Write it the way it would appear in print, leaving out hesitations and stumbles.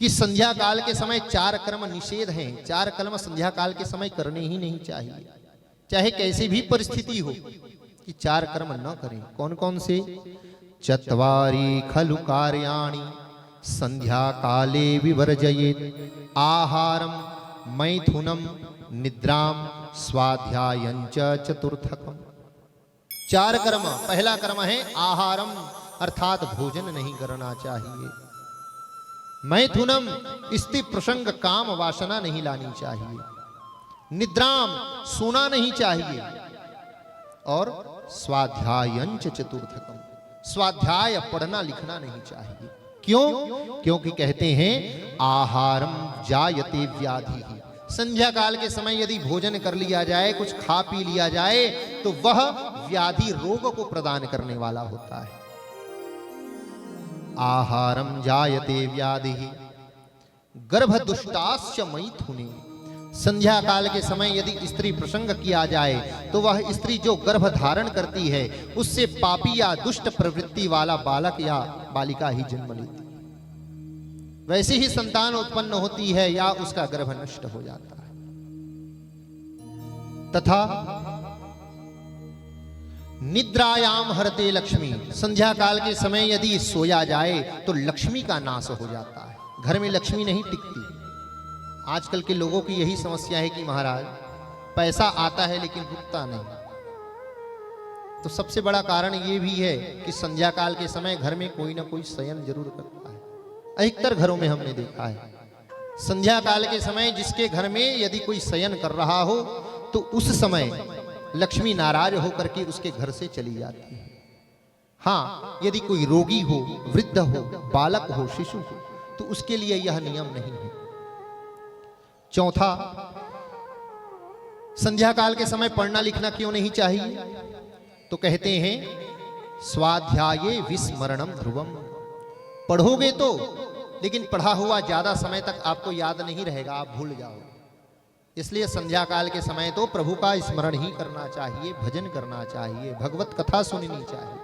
कि संध्या काल के समय 4 कर्म निषेध हैं। 4 कर्म संध्या काल के समय करने ही नहीं चाहिए, चाहे कैसी भी परिस्थिति हो, कि 4 कर्म न करें। कौन कौन से? चत्वारि खलु कार्याणि संध्या काले विवर्जयेत् आहारम मैथुनम निद्राम स्वाध्यायंच चतुर्थकम। 4 कर्म। पहला कर्म है आहारम, अर्थात भोजन नहीं करना चाहिए। मैथुनम, स्त्री प्रसंग काम वासना नहीं लानी चाहिए। निद्राम, सोना नहीं चाहिए। और स्वाध्यायंच चतुर्थकम, स्वाध्याय पढ़ना लिखना नहीं चाहिए। क्यों? क्योंकि कहते हैं आहारम जायते व्याधि। संध्या काल के समय यदि भोजन कर लिया जाए, कुछ खा पी लिया जाए, तो वह व्याधि रोग को प्रदान करने वाला होता है। आहारम जायते व्याधि गर्भ दुष्टाश्च मैथुने। संध्या काल के समय यदि स्त्री प्रसंग किया जाए तो वह स्त्री जो गर्भ धारण करती है उससे पापी या दुष्ट प्रवृत्ति वाला बालक या बालिका ही जन्म लेती है। वैसे ही संतान उत्पन्न होती है या उसका गर्भ नष्ट हो जाता है। तथा निद्रायाम हरते लक्ष्मी। संध्या काल के समय यदि सोया जाए तो लक्ष्मी का नाश हो जाता है, घर में लक्ष्मी नहीं टिकती। आजकल के लोगों की यही समस्या है कि महाराज पैसा आता है लेकिन रुकता नहीं। तो सबसे बड़ा कारण ये भी है कि संध्या काल के समय घर में कोई ना कोई शयन जरूर करता है। अधिकतर घरों में हमने देखा है संध्या काल के समय जिसके घर में यदि कोई शयन कर रहा हो तो उस समय लक्ष्मी नाराज होकर के उसके घर से चली जाती है। हाँ, यदि कोई रोगी हो, वृद्ध हो, बालक हो, शिशु हो, तो उसके लिए यह नियम नहीं है। चौथा, संध्या काल के समय पढ़ना लिखना क्यों नहीं चाहिए? तो कहते हैं स्वाध्याये विस्मरणम ध्रुवम। पढ़ोगे तो, लेकिन पढ़ा हुआ ज्यादा समय तक आपको याद नहीं रहेगा, आप भूल जाओगे। इसलिए संध्या काल के समय तो प्रभु का स्मरण ही करना चाहिए, भजन करना चाहिए, भगवत कथा सुननी चाहिए।